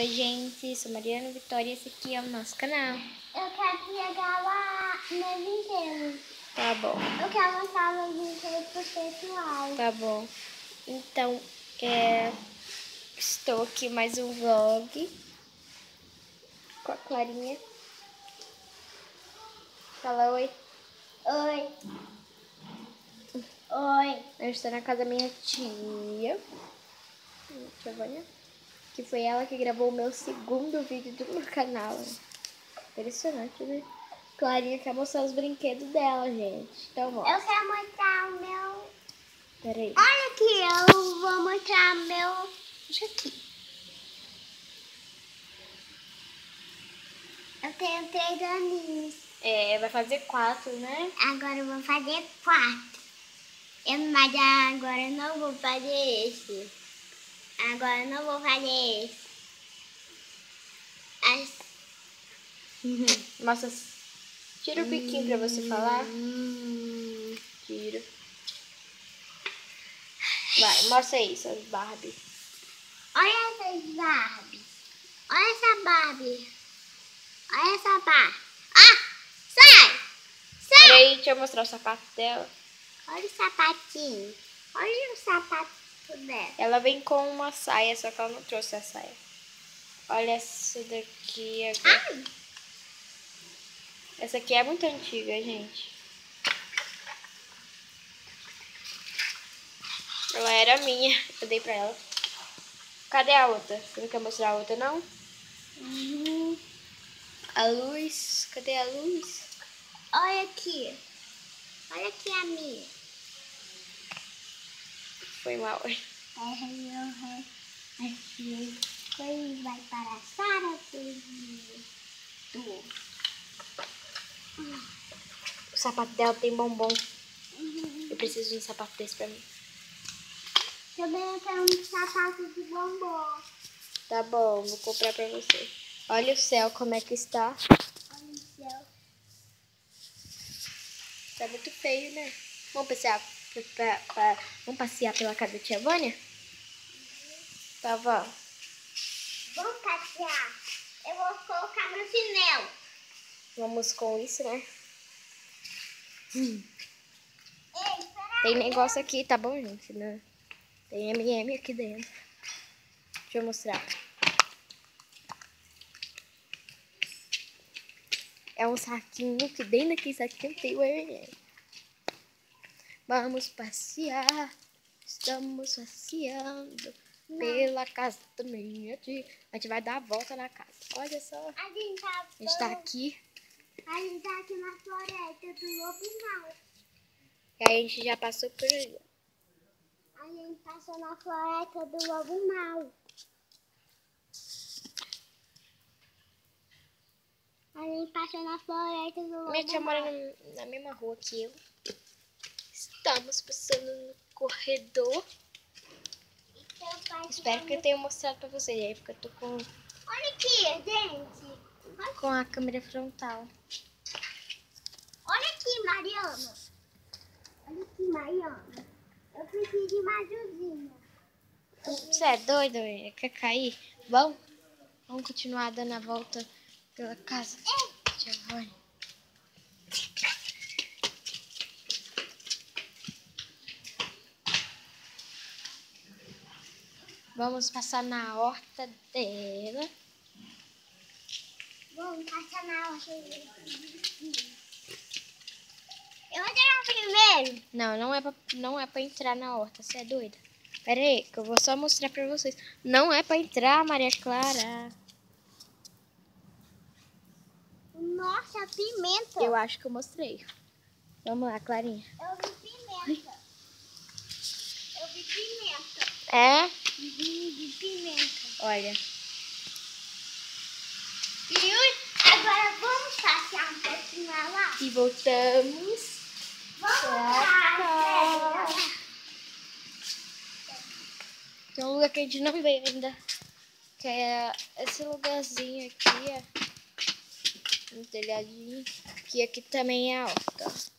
Oi, gente, sou Mariana Vitória e esse aqui é o nosso canal. Eu quero pegar meu brinquedo. Tá bom. Eu quero mostrar meu brinquedo pro pessoal. Tá bom. Então, estou aqui mais um vlog com a Clarinha. Fala oi. Oi. Oi. Eu estou na casa da minha tia, Giovânia, que foi ela que gravou o meu segundo vídeo do meu canal. Impressionante, né? Clarinha quer mostrar os brinquedos dela, gente. Então, mostra. Eu quero mostrar o meu... Peraí. Olha aqui, eu vou mostrar o meu... Deixa aqui. Eu tenho 3 aninhos. Vai fazer 4, né? Agora eu vou fazer 4. Mas agora eu não vou fazer esse. Agora eu não vou fazer esse. Mostra. Tira o biquinho pra você falar. Tira. Vai, mostra aí suas Barbie. Olha essas Barbie. Olha essa Barbie. Olha essa Barbie. Ah! Sai! Sai! Peraí, deixa eu mostrar o sapato dela. Olha o sapatinho. Olha o sapato dela. Ela vem com uma saia, só que ela não trouxe a saia. Olha essa daqui agora. Ai! Essa aqui é muito antiga, gente. Ela era minha, eu dei pra ela. Cadê a outra? Você não quer mostrar a outra, não? A luz, cadê a luz? Olha aqui. Olha aqui a minha. Foi mal. Aqui vai para a Sara. O sapato dela tem bombom. Eu preciso de um sapato desse pra mim. Também quero um sapato de bombom. Tá bom, vou comprar pra você. Olha o céu como é que está. Olha o céu. Tá muito feio, né? Vamos passear pela casa da tia Vânia? Tá, vamos. Vamos passear. Eu vou colocar meu chinelo. Vamos com isso, né? Ei, espera. Tem negócio aqui, tá bom, gente? Né? Tem M&M aqui dentro. Deixa eu mostrar. É um saquinho que dentro daquele saquinho tem o M&M. Vamos passear. Estamos passeando pela casa da minha tia. A gente vai dar a volta na casa. Olha só. A gente tá aqui. A gente tá aqui na floresta do Lobo Mau. E aí a gente já passou por aí. A gente passou na floresta do Lobo Mau. A gente passou na floresta do Lobo Mau. Minha tia mora na mesma rua que eu. Estamos passando no corredor. Espero que eu tenha mostrado pra vocês aí, porque eu tô com... Olha aqui, gente. com a câmera frontal. Olha aqui, Mariana. Olha aqui, Mariana. Eu preciso de uma ajudinha. Você é doido? Quer cair? Vamos continuar dando a volta pela casa. Tia Vânia. Vamos passar na horta dela. Vamos passar na horta dele. Eu vou chegar primeiro. Não é pra entrar na horta, você é doida? Pera aí, que eu vou só mostrar pra vocês. Não é pra entrar, Maria Clara. Nossa, pimenta. Eu acho que eu mostrei. Vamos lá, Clarinha. Eu vi pimenta. Eu vi pimenta. É? Vi pimenta. Olha. E agora vamos passear um pouquinho lá. E voltamos. Vamos lá. Tem um lugar que a gente não veio ainda. Que é esse lugarzinho aqui, ó. Um telhadinho. Que aqui também é a horta.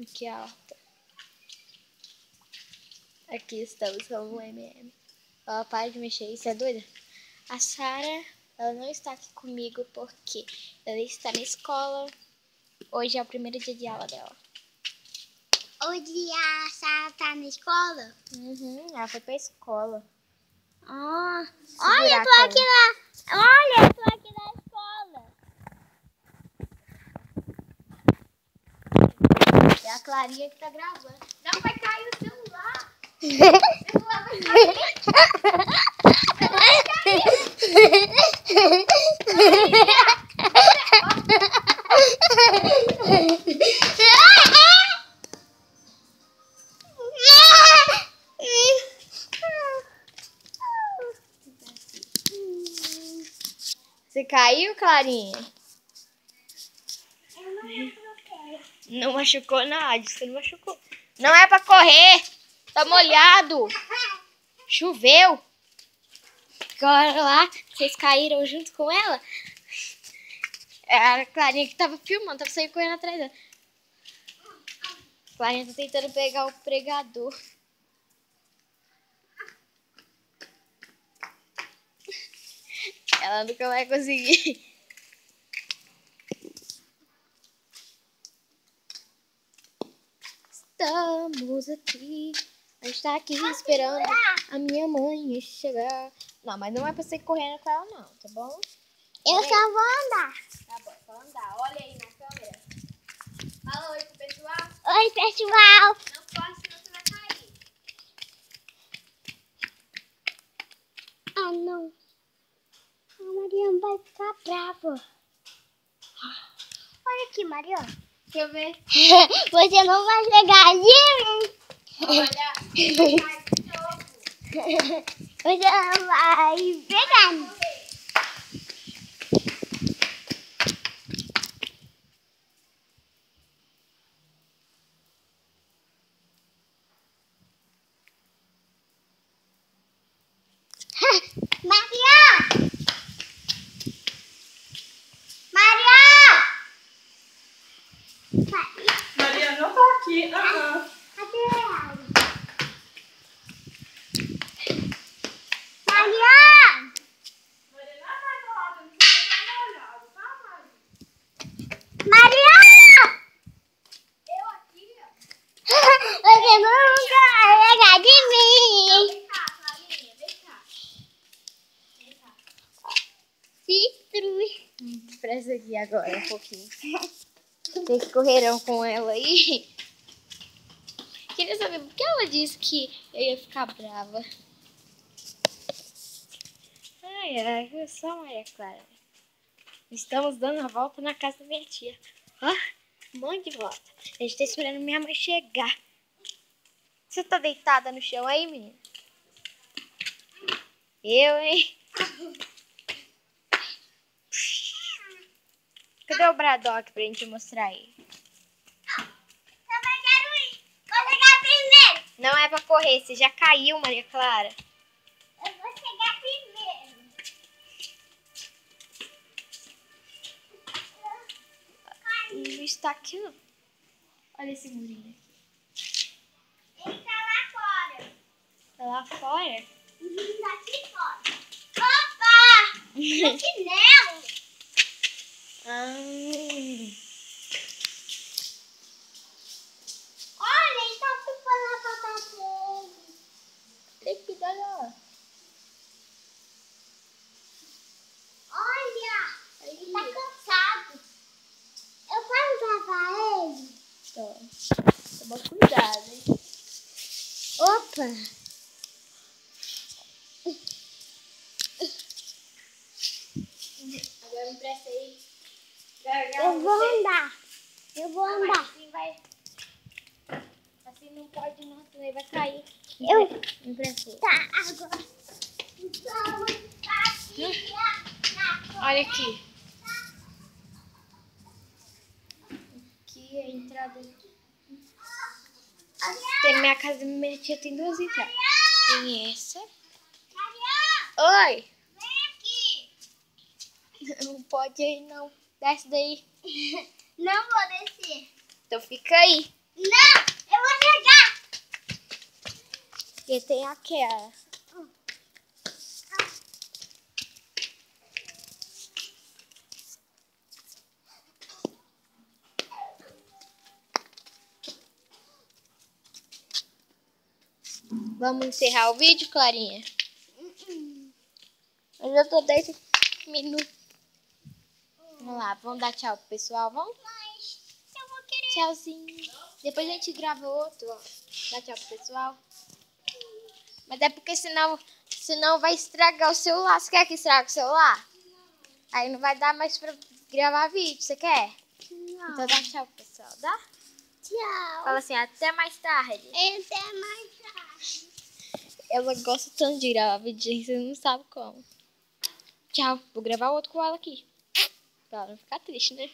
Aqui alta. Aqui estamos com o MM. Ela para de mexer, isso é doida? A Sara, ela não está aqui comigo porque ela está na escola. Hoje é o primeiro dia de aula dela. Hoje a Sara tá na escola? Ela foi pra escola. Olha, Segurar eu tô aqui na... Olha, eu tô aqui na escola. É a Clarinha que tá gravando. Não vai cair o celular. O celular vai cair. Você caiu, Clarinha? Eu não machuquei. Não machucou nada, você não machucou. Não é pra correr. Tá molhado. Choveu. Agora lá, vocês caíram junto com ela? É a Clarinha que tava filmando, tava saindo correndo atrás dela. A Clarinha tá tentando pegar o pregador. Ela nunca vai conseguir. Estamos aqui. A gente tá aqui esperando a minha mãe chegar. Não, mas não é pra você ir correndo com ela não, tá bom? Eu só vou andar. Tá bom, só andar. Olha aí na câmera. Fala oi pro pessoal. Oi, pessoal. Não corre, senão você vai cair. Ah, não. A Mariana vai ficar brava. Olha aqui, Mariana. Deixa eu ver. Você não vai chegar ali. Olha, vai cair de novo. Você não vai pegar. Mariana! Mariana! Maria não tá aqui. Cadê ela? Mariana! Mariana! Eu aqui, ó. Você nunca vai pegar de mim. Vem cá, Clarinha, vem cá. Vem cá. Citru. Presta aqui agora um pouquinho. Vocês correram com ela aí? Queria saber por que ela disse que eu ia ficar brava. Ai, ai, eu sou a Maria Clara. Estamos dando a volta na casa da minha tia. Ó, um monte de volta. A gente tá esperando minha mãe chegar. Você tá deitada no chão aí, menina? Eu, hein? Cadê o Braddock pra gente mostrar aí? Também quero ir. Vou chegar primeiro. Não é pra correr, você já caiu, Maria Clara. Eu vou chegar primeiro. Não está aqui, não. Olha esse murinho aqui. Ele tá lá fora. Tá lá fora? Tá aqui fora. Opa! Meu chinelo. Olha, ele tá chupando a batata dele. Aqui, olha. Olha, ele tá cansado. Eu posso levar ele? Toma cuidado, hein? Opa! Agora me presta aí. Eu vou andar. Eu vou andar. Assim vai. Assim não pode não, senão ele vai cair. Eu... Me presta aí. Tá, agora. Estamos aqui. Olha aqui. Aqui é a entrada. Tem minha casa e minha tia tem duas entradas. Tem essa. Oi! Vem aqui. Não pode aí não. Desce daí. Não vou descer. Então fica aí. Não, eu vou jogar. Porque tem aquela. Vamos encerrar o vídeo, Clarinha? Eu já tô 10 minutos. Vamos lá, vamos dar tchau pro pessoal, vamos? Mas eu vou querer. Tchauzinho. Depois a gente grava outro, ó. Dá tchau pro pessoal. Mas é porque senão vai estragar o celular. Você quer que estrague o celular? Aí não vai dar mais pra gravar vídeo, você quer? Não. Então dá tchau pro pessoal, dá? Tchau. Fala assim, até mais tarde. Até mais tarde. Ela gosta tanto de gravar vídeo, você não sabe como. Tchau, vou gravar outro com ela aqui. Pra ela não ficar triste, né?